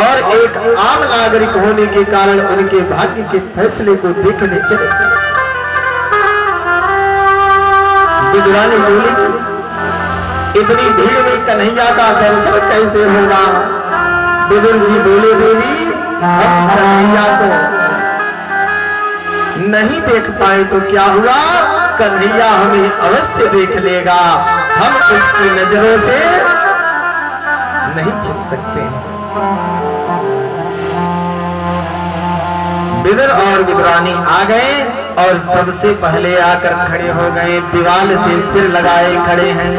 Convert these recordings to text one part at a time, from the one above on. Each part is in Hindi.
और एक आम नागरिक होने के कारण उनके भाग्य के फैसले को देखने चले। विदुरानी बोली, इतनी भीड़ में कन्हैया का दर्शन कैसे होगा? विदुर जी बोले, देवी हम कन्हैया को नहीं देख पाए तो क्या हुआ, कन्हैया हमें अवश्य देख लेगा। हम उसकी नजरों से नहीं छिप सकते हैं। विदुर और विदुरानी आ गए और सबसे पहले आकर खड़े हो गए, दीवाल से सिर लगाए खड़े हैं।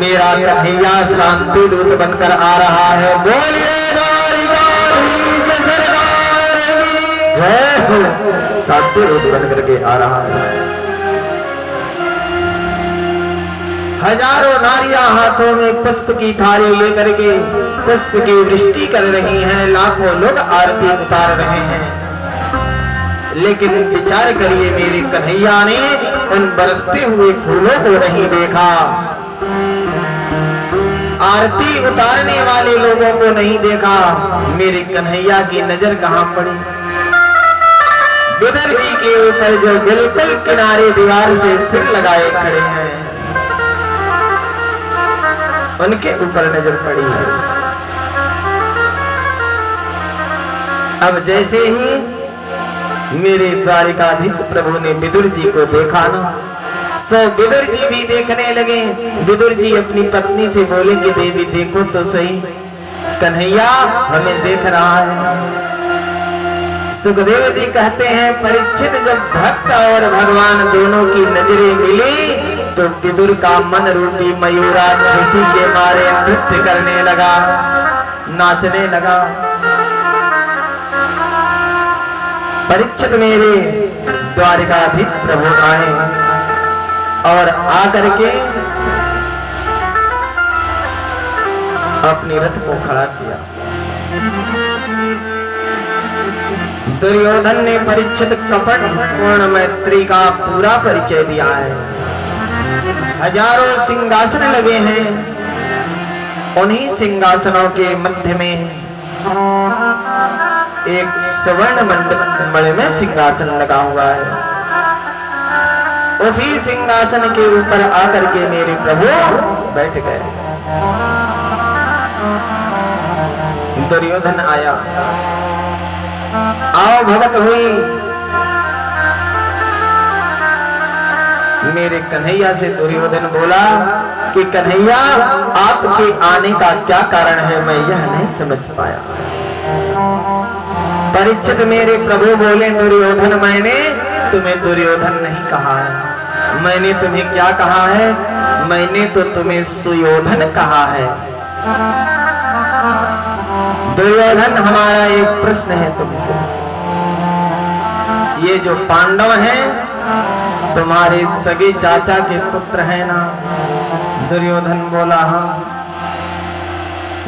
मेरा कन्हैया शांति दूत बनकर आ रहा है। बोलिए द्वारिकाधीश सरकार की जय हो। शांति दूत बनकर के आ रहा है। हजारों नारियां हाथों में पुष्प की थाली लेकर के पुष्प की वृष्टि कर रही हैं। लाखों लोग आरती उतार रहे हैं। लेकिन विचार करिए, मेरे कन्हैया ने उन बरसते हुए फूलों को नहीं देखा, आरती उतारने वाले लोगों को नहीं देखा। मेरे कन्हैया की नजर कहां पड़ी? विदुर जी के ऊपर जो बिल्कुल किनारे दीवार से सिर लगाए खड़े हैं, उनके ऊपर नजर पड़ी है। अब जैसे ही मेरे द्वारिकाधीश प्रभु ने विदुर जी को देखा ना, सो विदुर जी भी देखने लगे। विदुर जी अपनी पत्नी से बोले कि देवी देखो तो सही, कन्हैया हमें देख रहा है। सुखदेव जी कहते हैं, परीक्षित जब भक्त और भगवान दोनों की नजरें मिली तो विदुर का मन रूपी मयूरा खुशी के मारे नृत्य करने लगा, नाचने लगा। परीक्षित मेरे द्वारिकाधीश प्रभु आए और आकर के अपनी रथ को खड़ा किया। दुर्योधन ने परीक्षित कपट पूर्ण मैत्री का पूरा परिचय दिया है। हजारों सिंहासन लगे हैं, उन्हीं सिंहासनों के मध्य में एक स्वर्ण मंडल में सिंहासन लगा हुआ है। उसी सिंहासन के ऊपर आकर के मेरे प्रभु बैठ गए। दुर्योधन आया, आओ भगत हुई। मेरे कन्हैया से दुर्योधन बोला कि कन्हैया आपके आने का क्या कारण है, मैं यह नहीं समझ पाया। परीक्षित मेरे प्रभु बोले, दुर्योधन मैंने तुम्हें दुर्योधन नहीं कहा है, मैंने तुम्हें क्या कहा है, मैंने तो तुम्हें सुयोधन कहा है। दुर्योधन हमारा एक प्रश्न है तुमसे, ये जो पांडव हैं तुम्हारे सगे चाचा के पुत्र हैं ना? दुर्योधन बोला हाँ।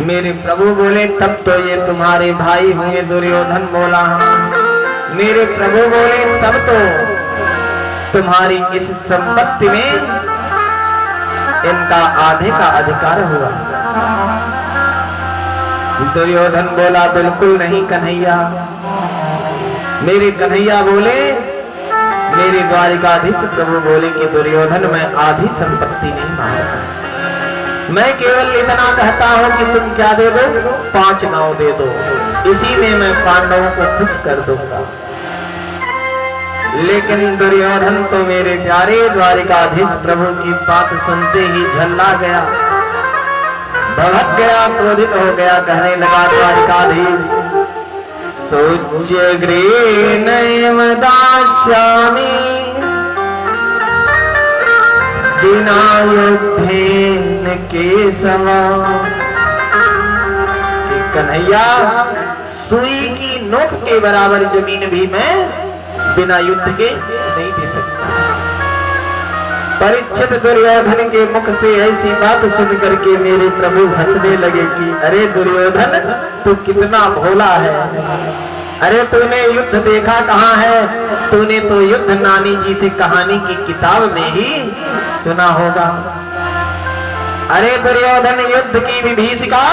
मेरे प्रभु बोले तब तो ये तुम्हारे भाई हुए? दुर्योधन बोला हाँ। मेरे प्रभु बोले तब तो तुम्हारी इस संपत्ति में इनका आधे का अधिकार हुआ। दुर्योधन बोला बिल्कुल नहीं कन्हैया। मेरे कन्हैया बोले, मेरे द्वारिकाधीश प्रभु बोले कि दुर्योधन मैं आधी संपत्ति नहीं मांग रहा, मैं केवल इतना कहता हूं कि तुम क्या दे दो, 5 गांव दे दो, इसी में मैं पांडवों को खुश कर दूंगा। लेकिन दुर्योधन तो मेरे प्यारे द्वारिकाधीश प्रभु की बात सुनते ही झल्ला गया, भड़क गया, क्रोधित हो गया, कहने लगा द्वारिकाधीश सोच्यग्रे नैव दास्यामि बिना युद्धेन केशव। कन्हैया सुई की नोक के बराबर जमीन भी मैं बिना युद्ध के नहीं दे सकता। परीक्षित दुर्योधन के मुख से ऐसी बात सुन करके मेरे प्रभु हंसने लगे कि अरे दुर्योधन तू कितना भोला है, अरे तूने युद्ध देखा कहाँ है, तूने तो युद्ध नानी जी से कहानी की किताब में ही सुना होगा। अरे दुर्योधन, युद्ध की विभीषिका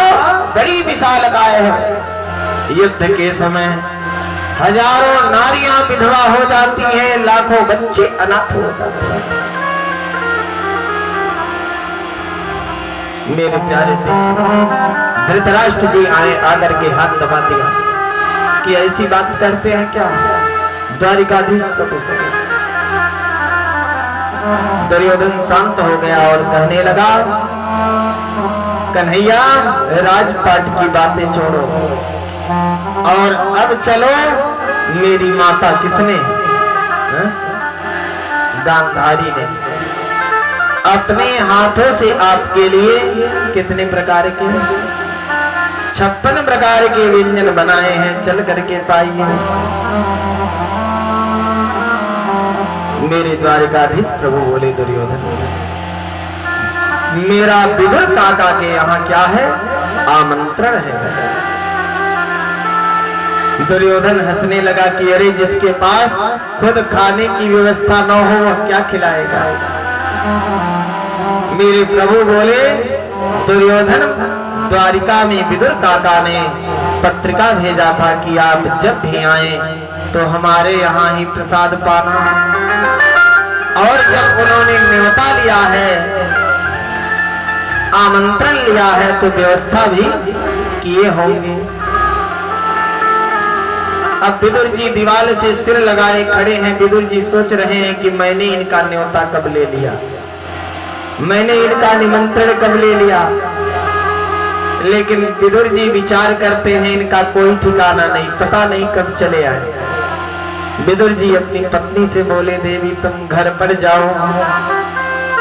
बड़ी विशालकाय है। युद्ध के समय हजारों नारियां विधवा हो जाती हैं, लाखों बच्चे अनाथ हो जाते हैं। मेरे प्यारे धृतराष्ट्र जी आए, आकर के हाथ दबा दिया कि ऐसी बात करते हैं क्या द्वारिकाधीश प्रभु से। दुर्योधन शांत हो गया और कहने लगा, कन्हैया राजपाट की बातें छोड़ो और अब चलो। मेरी माता किसने, गांधारी ने अपने हाथों से आपके लिए कितने प्रकार के 56 प्रकार के व्यंजन बनाए हैं, चल करके पाइए। मेरे द्वारिकाधीश प्रभु बोले, दुर्योधन मेरा विदुर काका के यहाँ क्या है, आमंत्रण है। दुर्योधन हंसने लगा कि अरे जिसके पास खुद खाने की व्यवस्था न हो वह क्या खिलाएगा। मेरे प्रभु बोले, दुर्योधन द्वारिका में विदुर काका ने पत्रिका भेजा था कि आप जब भी आए तो हमारे यहाँ ही प्रसाद पाना, और जब उन्होंने न्योता लिया है, आमंत्रण लिया है, तो व्यवस्था भी किए होंगे। अब विदुर जी दीवार से सिर लगाए खड़े हैं। विदुर जी सोच रहे हैं कि मैंने इनका न्योता कब ले लिया, मैंने इनका निमंत्रण कब ले लिया। लेकिन विदुर जी विचार करते हैं, इनका कोई ठिकाना नहीं, पता नहीं कब चले आए। विदुर जी अपनी पत्नी से बोले, देवी तुम घर पर जाओ,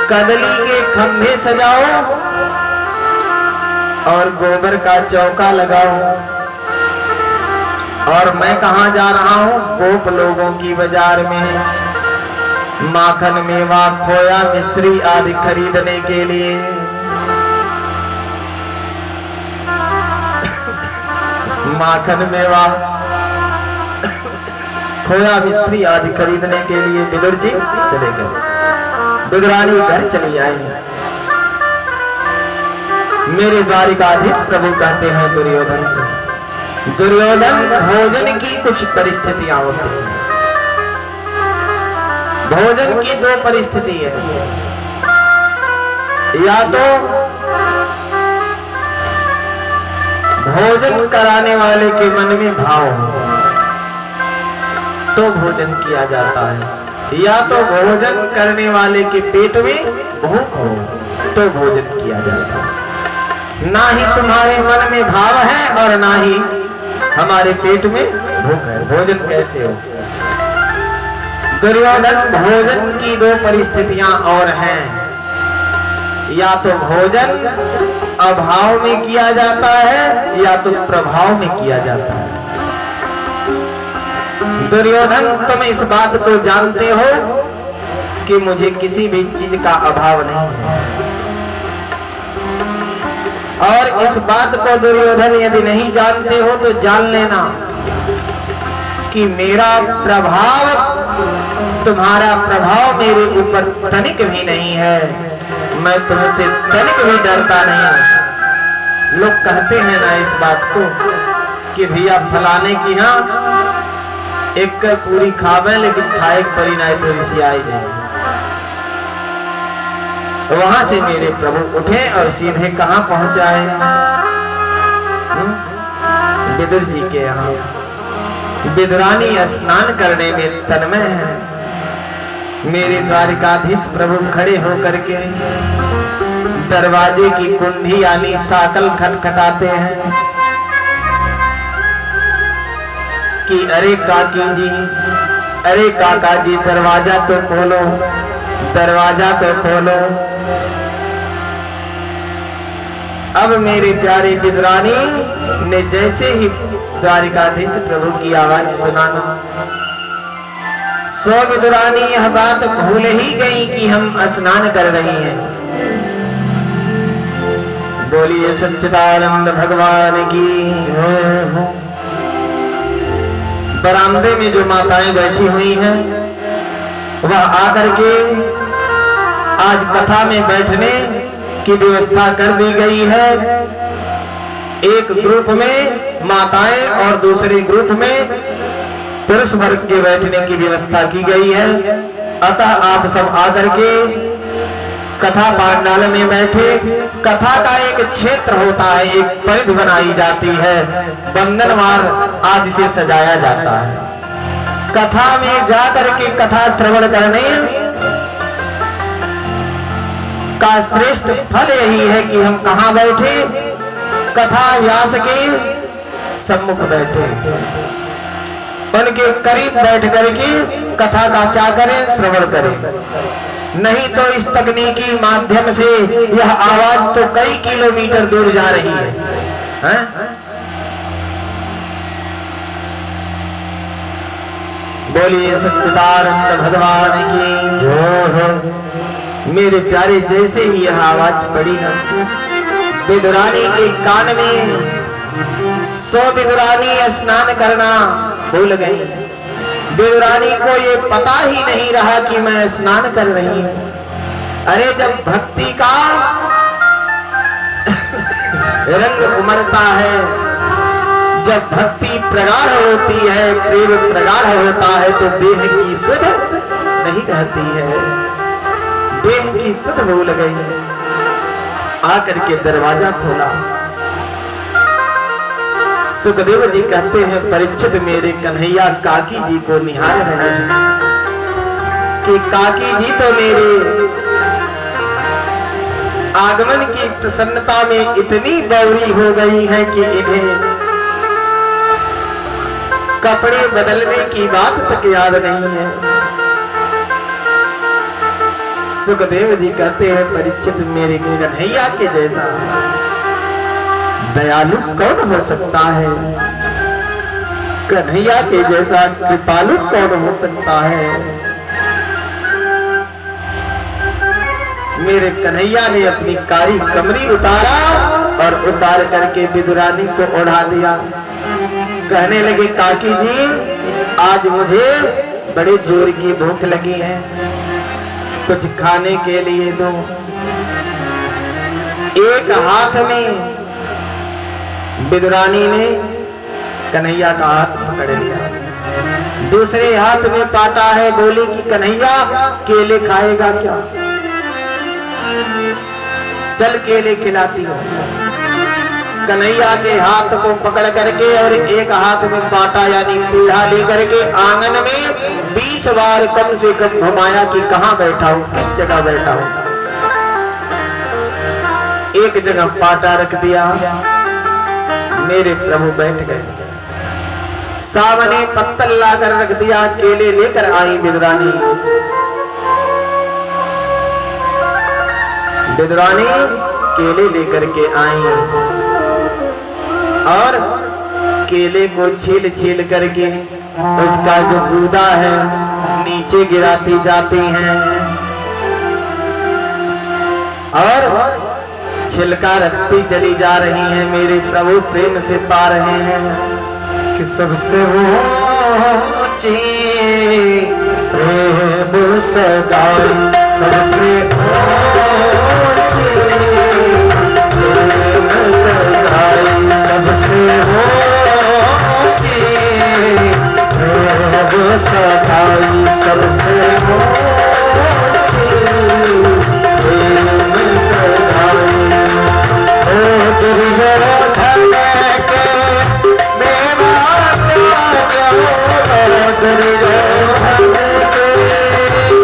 कदली के खंभे सजाओ और गोबर का चौका लगाओ, और मैं कहां जा रहा हूं, गोप लोगों की बाजार में माखन, मेवा, खोया, मिश्री आदि खरीदने के लिए। माखन, मेवा, खोया, मिश्री आदि खरीदने के लिए विदुर जी चले गए। विदुरानी घर चली आई। मेरे द्वारिकाधीश प्रभु कहते हैं दुर्योधन से, दुर्योधन भोजन की कुछ परिस्थितियां होती हैं। भोजन की दो परिस्थिति है, या तो भोजन कराने वाले के मन में भाव हो तो भोजन किया जाता है, या तो भोजन करने वाले के पेट में भूख हो तो भोजन किया जाता है। ना ही तुम्हारे मन में भाव है और ना ही हमारे पेट में भूख है, भोजन कैसे हो। दुर्योधन भोजन की दो परिस्थितियां और हैं, या तो भोजन अभाव में किया जाता है या तो प्रभाव में किया जाता है। दुर्योधन तुम इस बात को जानते हो कि मुझे किसी भी चीज का अभाव नहीं है, और इस बात को दुर्योधन यदि नहीं जानते हो तो जान लेना कि मेरा प्रभाव, तुम्हारा प्रभाव मेरे ऊपर तनिक भी नहीं है। मैं तुमसे तनिक भी डरता नहीं हूं। लोग कहते हैं ना इस बात को कि भैया फलाने की यहाँ एक पूरी खावे लेकिन खाए परी ना तो ऋषियाई जाए। वहां से मेरे प्रभु उठे और सीधे कहां पहुंचाए, विदुर जी के यहाँ। विदुरानी स्नान करने में तन्मय है। मेरे द्वारिकाधीश प्रभु खड़े होकर के दरवाजे की कुंडी यानी साकल खटखटाते हैं कि अरे काकी जी, अरे काका जी, दरवाजा तो खोलो, दरवाजा तो खोलो। अब मेरे प्यारे विदुरानी ने जैसे ही द्वारिकाधीश प्रभु की आवाज सुनाना, सो विदुरानी यह बात भूल ही गई कि हम स्नान कर रही हैं। बोलिए सच्चिदानंद भगवान की। बरामदे में जो माताएं बैठी हुई हैं वह आकर के आज कथा में बैठने की व्यवस्था कर दी गई है। एक ग्रुप में माताएं और दूसरे ग्रुप में पुरुष वर्ग के बैठने की व्यवस्था की गई है। अतः आप सब आकर के कथा पांडाल में बैठे। कथा का एक क्षेत्र होता है, एक परिधि बनाई जाती है, बंधनवार आदि से सजाया जाता है। कथा में जाकर के कथा श्रवण करने का श्रेष्ठ फल यही है कि हम कहां बैठे, कथा व्यास के सम्मुख बैठे, उनके करीब बैठ करके कथा का क्या करें, श्रवण करें। नहीं तो इस तकनीकी माध्यम से यह आवाज तो कई किलोमीटर दूर जा रही है। बोलिए सच्चिदानंद भगवान की जय। मेरे प्यारे, जैसे ही यह आवाज पड़ी ना, विदुरानी के कान में 100 विदुरानी स्नान करना भूल गई। विदुरानी को ये पता ही नहीं रहा कि मैं स्नान कर रही हूं। अरे जब भक्ति का रंग उमड़ता है, जब भक्ति प्रगाढ़ होती है, प्रेम प्रगाढ़ होता है, तो देह की सुध नहीं रहती है। देह की सुध भूल गई। आकर के दरवाजा खोला। सुखदेव जी कहते हैं, परीक्षित मेरे कन्हैया काकी जी को निहार रहे हैं कि काकी जी तो मेरे आगमन की प्रसन्नता में इतनी बौरी हो गई है कि इन्हें कपड़े बदलने की बात तक याद नहीं है। सुखदेव जी कहते हैं, परीक्षित मेरे कन्हैया के जैसा दयालु कौन हो सकता है, कन्हैया के जैसा कृपालु कौन हो सकता है। मेरे कन्हैया ने अपनी कारी कमरी उतारा और उतार करके विदुरानी को ओढ़ा दिया। कहने लगे, काकी जी आज मुझे बड़े जोर की भूख लगी है, कुछ खाने के लिए दो। एक हाथ में विदुरानी ने कन्हैया का हाथ पकड़ लिया, दूसरे हाथ में पाटा है। बोली कि कन्हैया केले खाएगा क्या, चल केले खिलाती हूं। कन्हैया के हाथ को पकड़ करके और एक हाथ में पाटा यानी पीढ़ा लेकर के आंगन में 20 बार कम से कम घुमाया कि कहां बैठा हूं, किस जगह बैठा हूं। एक जगह पाटा रख दिया, मेरे प्रभु बैठ गए। सामने पत्तल लाकर रख दिया, केले लेकर आई विदुरानी। विदुरानी केले लेकर के आई और केले को छील छील करके उसका जो गूदा है नीचे गिराती जाती हैं और छिलका रखती चली जा रही हैं। मेरे प्रभु प्रेम से पा रहे हैं कि सबसे ऊंची प्रेम सगाई, सबसे ऊंची प्रेम सगाई, सबसे ऊंची प्रेम सगाई, सबसे ऊंची प्रेम सगाई। ओ दुर्योधन के मेवा त्यागो, दुर्योधन के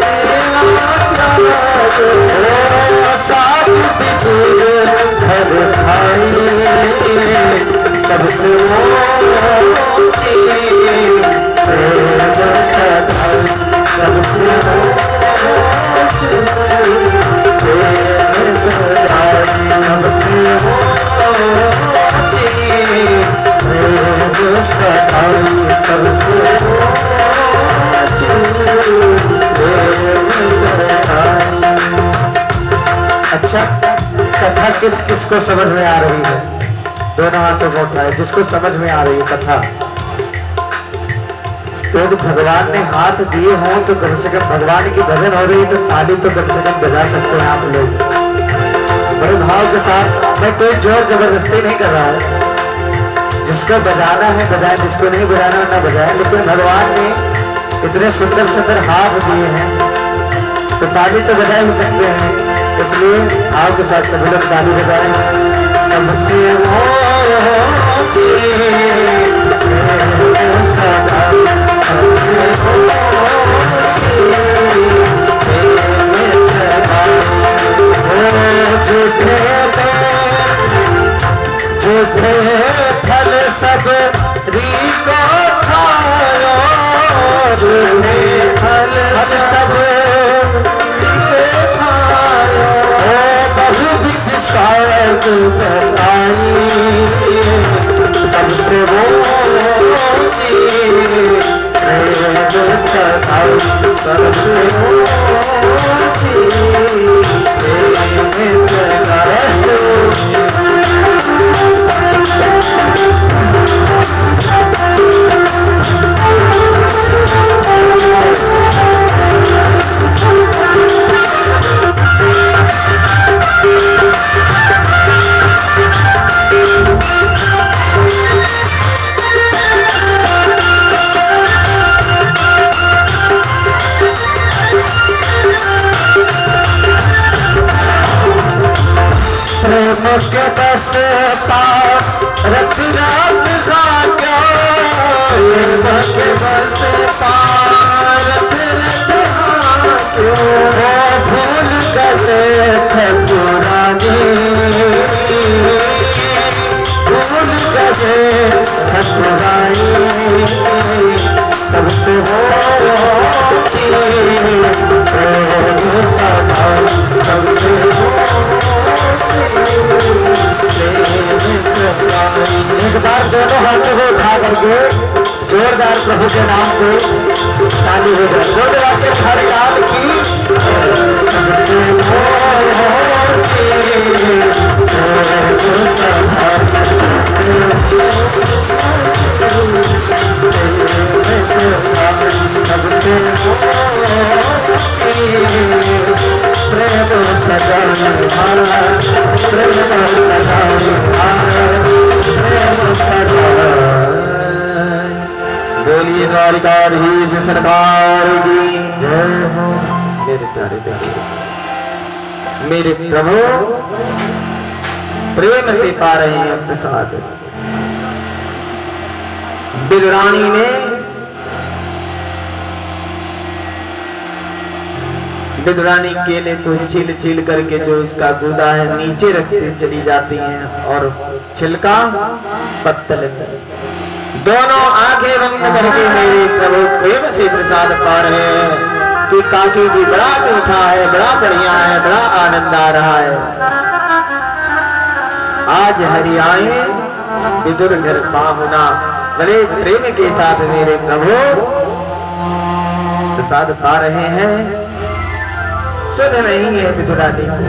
मेवा त्यागो, साथ विदुर घर खाई, सबसे ऊंची प्रेम सगाई, सबसे ऊंची प्रेम सगाई, सबसे ऊंची प्रेम सगाई, सबसे ऊंची प्रेम सगाई। अच्छा, कथा किस किस को समझ में आ रही है? दोनों हाथों को उठाए जिसको समझ में आ रही है कथा। तो यदि भगवान ने हाथ दिए हों तो कम से कम भगवान की भजन हो रही है तो ताली तो कम से कम बजा सकते हैं आप लोग। बड़े भाव के साथ, मैं कोई जोर जबरदस्ती नहीं कर रहा हूँ। जिसको बजाना है बजाए, जिसको नहीं बजाना ना बजाए, लेकिन भगवान ने इतने सुंदर सुंदर हाथ दिए हैं तो ताली तो बजा ही सकते हैं। इसलिए भाव के साथ सभी लोग ताली बजाएं। सबसे झूठे फल सब रीको खायो, झूठे फल सब खायो, बहु विशाल बताई सबसे वो सखाई, सबसे के बस पास रथ रात जागा, के बस पास रथ भूल गए ठकुरानी, भूल गए ठकुरानी, सबसे हो सबसे एक बार दोनों हाथों को उठा करके जोरदार प्रभु के नाम को ताली हो जाए। बोल वाक्य हरिलाल की सबसे प्रेम सजा बोलिए द्वारिकाधीश सरकार की जय हो। मेरे प्यारे देखिए, मेरे प्रभु प्रेम से पा रहे हैं प्रसाद। बिदुरानी ने बिदुरानी केले को छील छील करके जो उसका गूदा है नीचे रखते चली जाती हैं और छिलका पत्तल में। दोनों आंखें बंद करके मेरे प्रभु प्रेम से प्रसाद पा रहे हैं कि काकी जी बड़ा मीठा है, बड़ा बढ़िया है, बड़ा आनंद आ रहा है। आज हरि आए विदुर घर पाहुना, बड़े प्रेम के साथ मेरे प्रभु प्रसाद पा रहे हैं। सुध नहीं है विदुरानी को,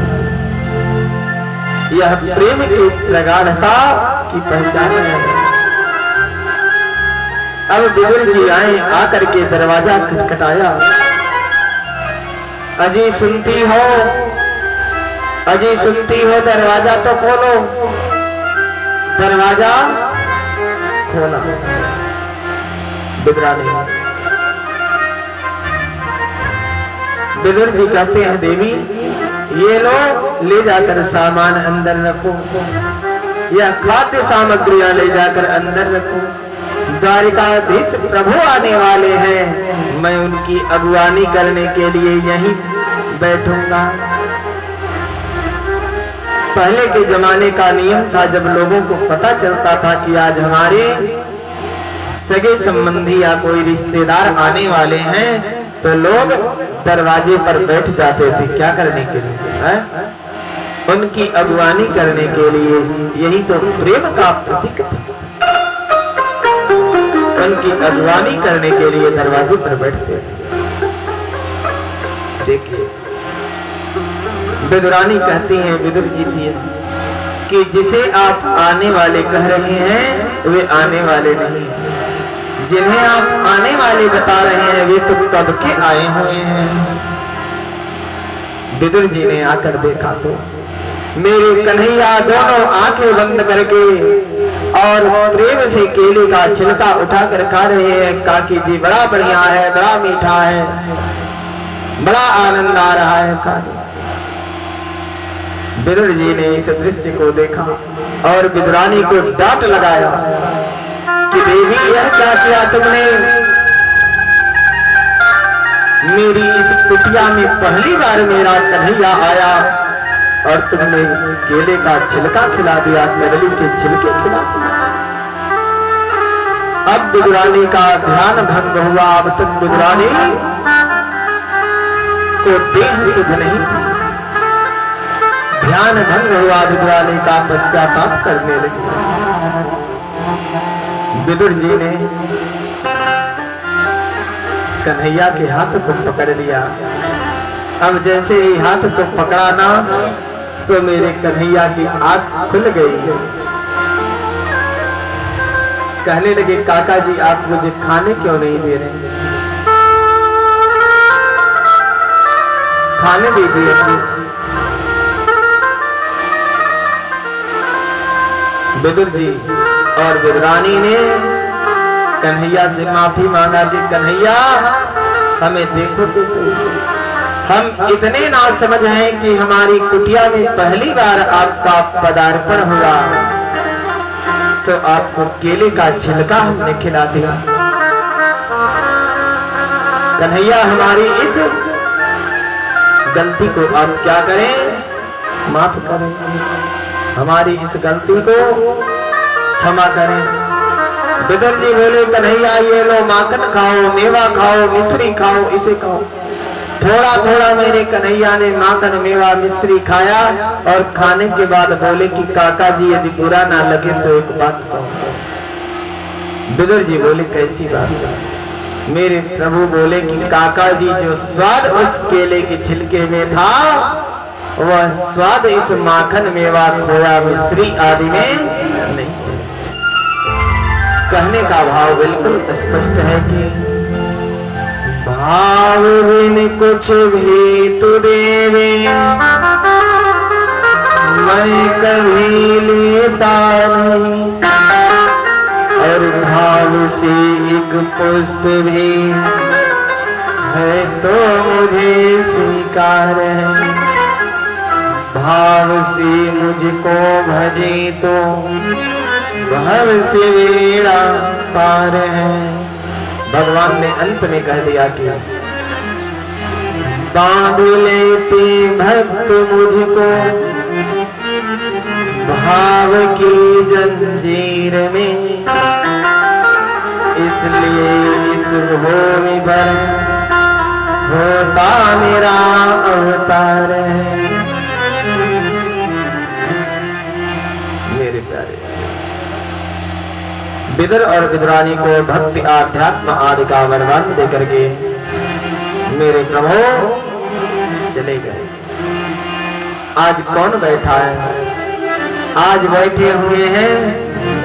यह प्रेम की प्रगाढ़ता की पहचान है। अब विदुर जी आए, आकर के दरवाजा खटखटाया। अजी सुनती हो, अजी सुनती हो, दरवाजा तो खोलो। दरवाजा खोला बिदुरानी। विदुर जी कहते हैं देवी ये लो, ले जाकर सामान अंदर रखो, या खाद्य सामग्रियां ले जाकर अंदर रखो। द्वारिकाधीश प्रभु आने वाले हैं, मैं उनकी अगुवानी करने के लिए यहीं बैठूंगा। पहले के जमाने का नियम था, जब लोगों को पता चलता था कि आज हमारे सगे संबंधी या कोई रिश्तेदार आने वाले हैं, तो लोग दरवाजे पर बैठ जाते थे। क्या करने के लिए है? उनकी अगुवानी करने के लिए। यही तो प्रेम का प्रतीक था। उनकी अगुवानी करने के लिए दरवाजे पर बैठते थे। देखिए विदुरानी कहती हैं विदुर जी से कि जिसे आप आने वाले कह रहे हैं वे आने वाले नहीं, जिन्हें आप आने वाले बता रहे हैं वे तो कब के आए हुए हैं। विदुर जी ने आकर देखा तो मेरे कन्हैया दोनों आंखें बंद करके और प्रेम से केले का छिलका उठाकर खा रहे हैं। काकी जी बड़ा बढ़िया है, बड़ा मीठा है, बड़ा आनंद आ रहा है खाने। विदुर जी ने इस दृश्य को देखा और विदुरानी को डांट लगाया कि देवी यह क्या किया तुमने? मेरी इस कुटिया में पहली बार मेरा कन्हैया आया और तुमने केले का छिलका खिला दिया, कदली के छिलके खिला दिया। अब विदुरानी का ध्यान भंग हुआ। अब तक विदुरानी को देह सुध नहीं थी, ध्यान भंग हुआ विदुरानी का, पश्चाताप करने लगी। विदुर जी ने कन्हैया के हाथ को पकड़ लिया। अब जैसे ही हाथ को पकड़ा ना, सो मेरे कन्हैया की आंख खुल गई। कहने लगे काका जी आप मुझे खाने क्यों नहीं दे रहे? खाने दीजिए। विदुर जी और विदुरानी ने कन्हैया से माफी मांगा कि कन्हैया हमें देखो तो सही, हम इतने ना समझ हैं कि हमारी कुटिया में पहली बार आपका पदार्पण हुआ, तो आपको केले का छिलका हमने खिला दिया। कन्हैया हमारी इस गलती को आप क्या करें, माफ करें, हमारी इस गलती को क्षमा करें। विदुर जी बोले कन्हैया ये लो माखन खाओ, मेवा खाओ, मिश्री खाओ, इसे खाओ। थोड़ा थोड़ा मेरे कन्हैया ने माखन मेवा मिश्री खाया और खाने के बाद बोले कि काका जी यदि बुरा ना लगे तो एक बात कहो। विदुर जी बोले कैसी बात? मेरे प्रभु बोले कि काका जी जो स्वाद उस केले के छिलके में था वह स्वाद इस माखन मेवा खोया मिश्री आदि में नहीं। कहने का भाव बिल्कुल स्पष्ट है कि भाव बिन कुछ भी तू देवे मैं कभी लेता नहीं, और भाव से एक पुष्प भी है तो मुझे स्वीकार है। भाव से मुझको भजे तो भव से बेड़ा पार है। भगवान ने अंत में कह दिया कि बांध लेते भक्त मुझको भाव की जंजीर में, इसलिए इस भूमि पर होता मेरा अवतार है। मेरे प्यारे विदुर और विदुरानी को भक्ति आध्यात्म आदि का वरदान देकर के मेरे प्रभु चले गए। आज कौन बैठा है? आज बैठे हुए हैं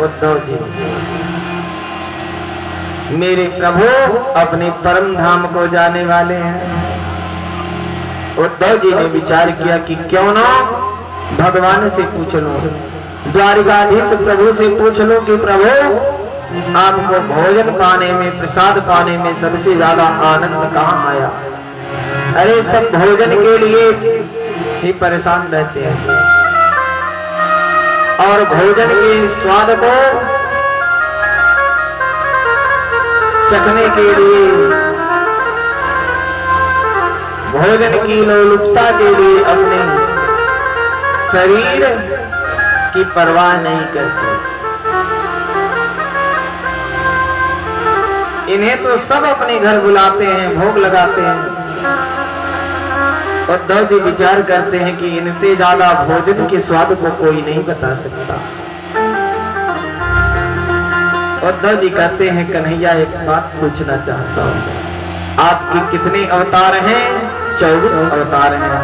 उद्धव जी। मेरे प्रभु अपने परम धाम को जाने वाले हैं। उद्धव जी ने विचार किया कि क्यों ना भगवान से पूछ लो, द्वारिकाधीश प्रभु से पूछ लो कि प्रभु आपको भोजन पाने में, प्रसाद पाने में सबसे ज्यादा आनंद कहाँ आया? अरे सब भोजन के लिए ही परेशान रहते हैं और भोजन के स्वाद को चखने के लिए, भोजन की लोलुपता के लिए अपने शरीर की परवाह नहीं करते। इन्हें तो सब अपने घर बुलाते हैं, भोग लगाते हैं। उद्धव जी विचार करते हैं कि इनसे ज्यादा भोजन के स्वाद को कोई नहीं बता सकता। उद्धव जी कहते हैं कन्हैया एक बात पूछना चाहता हूं, आपके कितने अवतार हैं? 24 अवतार हैं।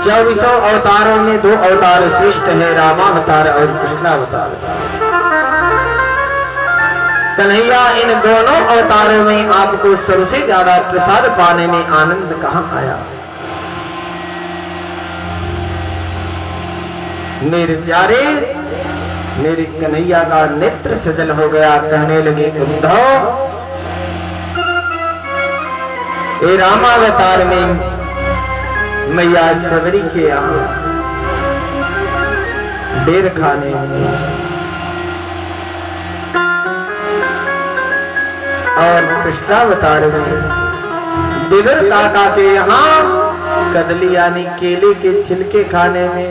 24 अवतारों में 2 अवतार श्रेष्ठ है, रामावतार और कृष्णावतार। कन्हैया इन दोनों अवतारों में आपको सबसे ज्यादा प्रसाद पाने में आनंद कहां आया? मेरे प्यारे, मेरे कन्हैया का नेत्र सजल हो गया। कहने लगे उद्धव, ये रामावतार में मैया सबरी के यहाँ डेर खाने और कृष्णावतार में विदुर काका के यहाँ कदली यानी केले के छिलके खाने में,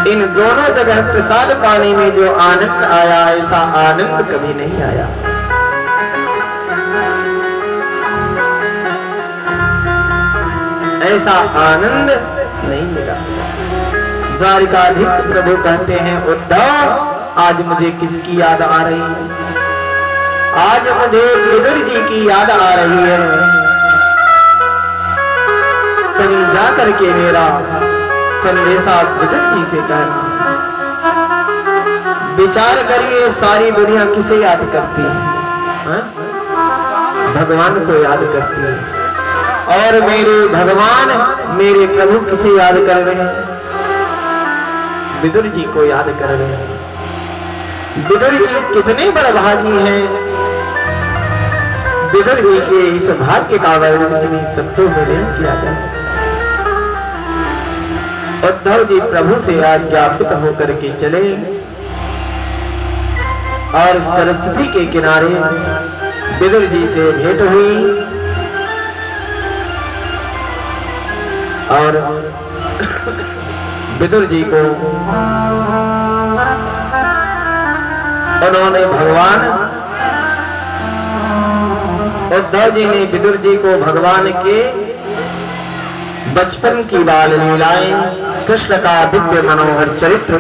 इन दोनों जगह प्रसाद पाने में जो आनंद आया, ऐसा आनंद कभी नहीं आया। ऐसा आनंद नहीं मिला। द्वारिकाधीश प्रभु कहते हैं उद्धव, आज मुझे किसकी याद आ रही है? आज मुझे विदुर जी की याद आ रही है। कहीं जा करके मेरा संदेशा विदुर जी से कहना। विचार करिए, सारी दुनिया किसे याद करती है? भगवान को याद करती है। और मेरे भगवान, मेरे प्रभु किसे याद कर रहे हैं? विदुर जी को याद कर रहे हैं। विदुर जी कितने बड़भागी हैं। विदुर जी के इस भाग्य का वर्णन शब्दों में नहीं किया जा सकता। उद्धव जी प्रभु से आज्ञापित होकर के चले और सरस्वती के किनारे विदुर जी से भेंट हुई और विदुर जी को उन्होंने भगवान, उद्धव जी ने विदुर जी को भगवान के बचपन की बाल लीलाएं, कृष्ण का दिव्य मनोहर चरित्र